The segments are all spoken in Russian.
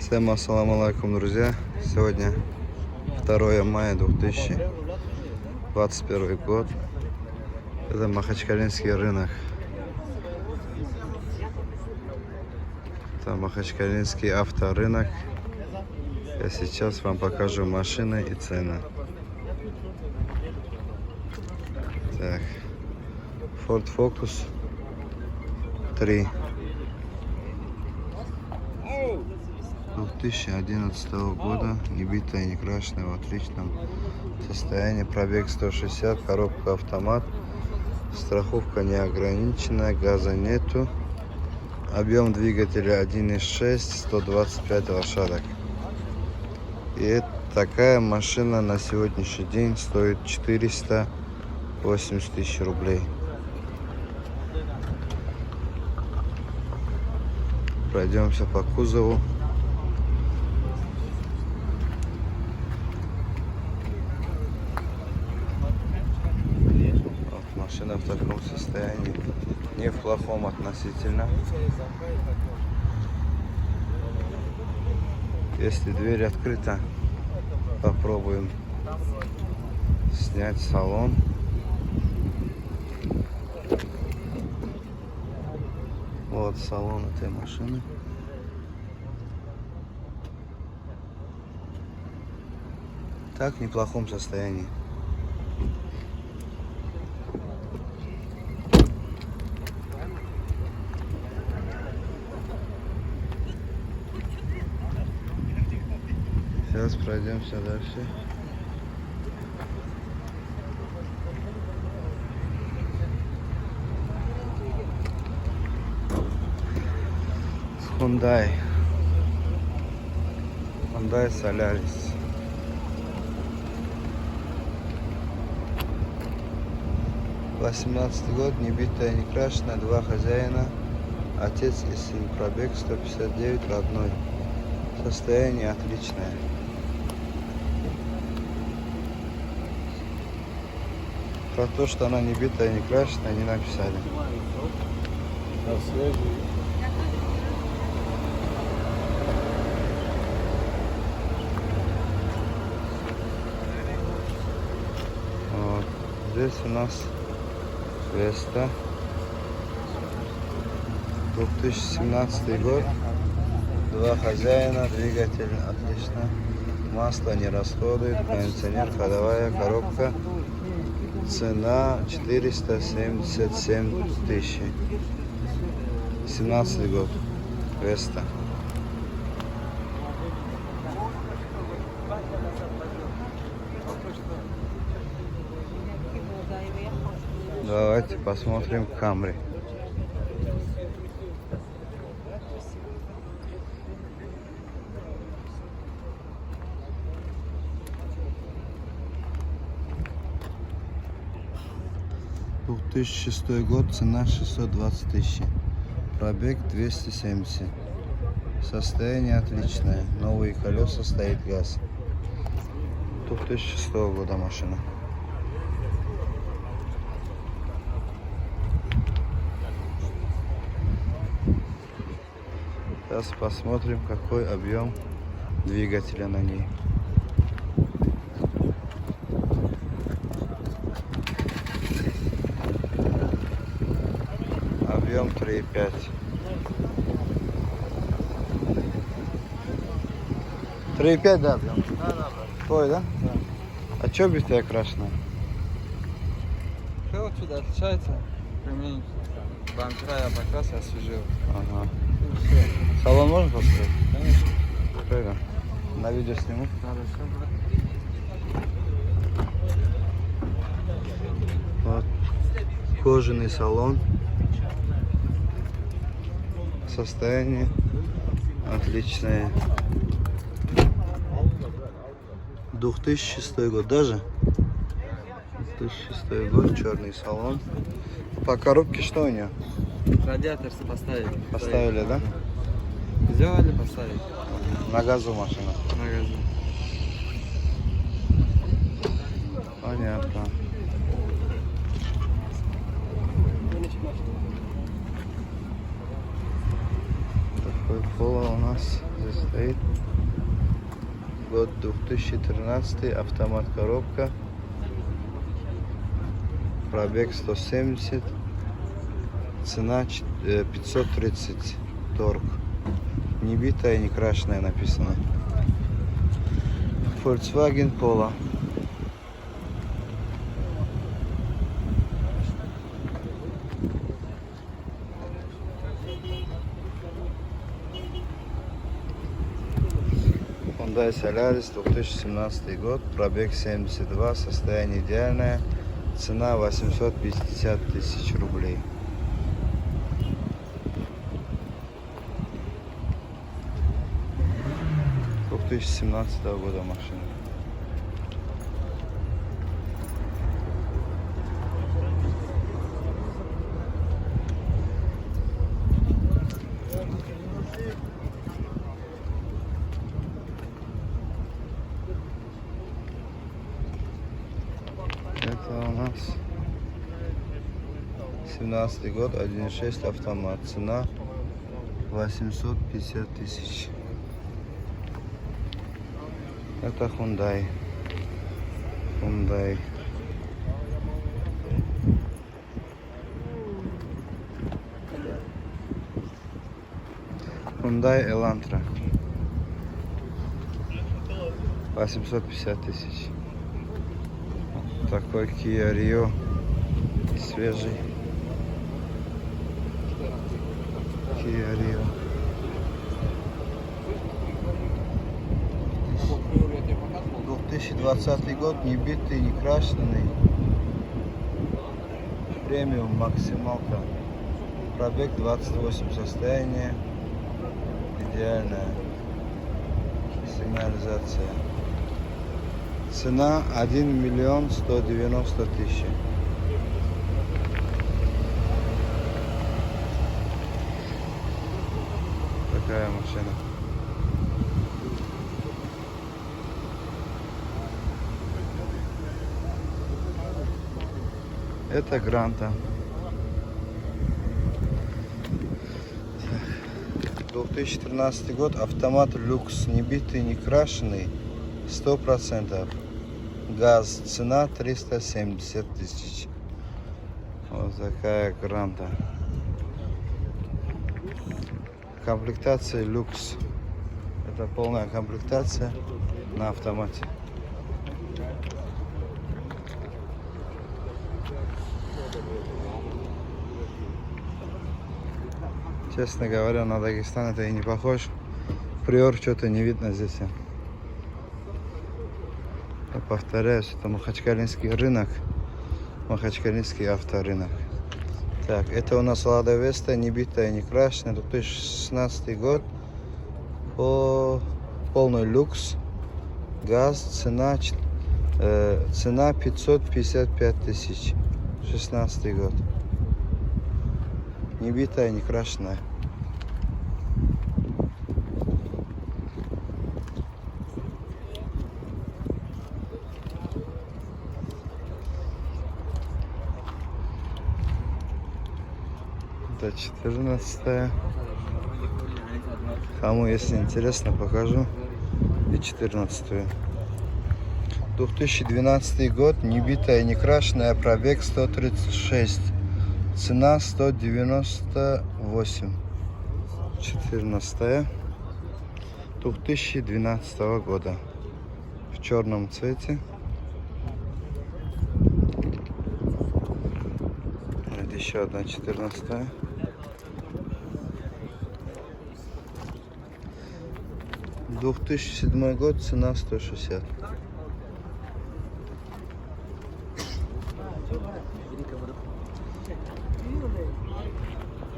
Всем ассаламу алейкум, друзья. Сегодня 2 мая 2021 год. Это Махачкалинский рынок. Это Махачкалинский авторынок. Я сейчас вам покажу машины и цены. Так. Ford Focus 3. 2011 года, не битая, не крашеная, в отличном состоянии, пробег 160, коробка автомат, страховка неограниченная, газа нету, объем двигателя 1.6, 125 лошадок. И такая машина на сегодняшний день стоит 480 тысяч рублей. Пройдемся по кузову. Машина в таком состоянии, не в плохом относительно. Если дверь открыта, попробуем снять салон. Вот салон этой машины. Так, в неплохом состоянии. Сейчас пройдемся дальше. Hyundai Solaris. Восемнадцатый год, не битая, не крашеная, 2 хозяина, отец и сын, пробег 159, родной. Состояние отличное. Про то, что она не битая, не крашеная, не написали. Вот. Здесь у нас Веста. 2017 год. 2 хозяина, двигатель отлично. Масло не расходует, кондиционер, ходовая коробка. Цена 477 тысяч. 17 год. Веста. Давайте посмотрим Камри. — 2006 год, цена 620 тысяч, пробег 270, состояние отличное, новые колеса, стоит газ. 2006 года машина. Сейчас посмотрим, какой объем двигателя на ней. Объем 3,5. 3,5, да, объем? Да. Твой, да? Да. А чё битая крашеная? Что отсюда отличается? Применить бампера я покрас, я освежил. Ага. Все. Салон можно посмотреть? Конечно. Правильно. На видео сниму. Хорошо. Вот. Кожаный салон. Состояние отличное. 2006 год даже. 2006 год, черный салон. По коробке что у нее? Радиатор поставили. Поставили, да? Сделали, поставили. На газу машина. На газу. Понятно. Такой поло у нас здесь стоит. Год 2013, автомат коробка. Пробег 170. Цена 530 торг. Не битая, не крашеная написано. Volkswagen Polo. Hyundai Solaris 2017 год, пробег 72, состояние идеальное, цена 850 тысяч рублей. — 2017 года машина. Это у нас 17 год, 1.6 автомат, цена 850 тысяч. Это Hyundai. Hyundai Elantra. 850 тысяч. Такой Kia Rio. Свежий. Kia Rio. — 2020 год, не битый, не крашеный. Премиум, максималка. Пробег 28, состояние идеальное. Сигнализация. Цена 1 миллион 190 тысяч. Такая машина. Это Гранта. 2013 год, автомат люкс, не битый, не крашеный, 100%. Газ, цена 370 тысяч. Вот такая Гранта. Комплектация люкс. Это полная комплектация на автомате. Честно говоря, на Дагестан это и не похож. Приор что-то не видно здесь. Я повторяюсь, это Махачкалинский рынок. Махачкалинский авторынок. Так, это у нас Лада Веста, не битая, не крашеная. 2016 год. Полный люкс. Газ, цена 555 тысяч. 16 год. Не битая, не крашеная. Это 14-я. Кому, если интересно, покажу и 14-ю. 2012 год, не битая, не крашеная, пробег 136. Цена 198. 14. 2012 года. В черном цвете. Это еще одна 14. 2007 год, цена 160.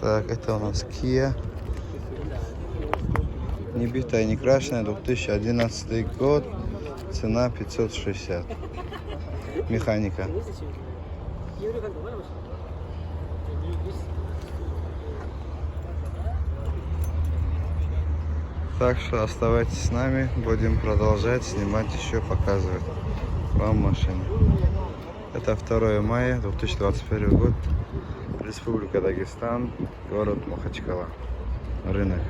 Так, это у нас Kia. Не битая, не крашеная, 2011 год, цена 560. Механика. Так что оставайтесь с нами, будем продолжать снимать, еще показывать вам машину. Это 2 мая 2021 год, Республика Дагестан, город Махачкала, рынок.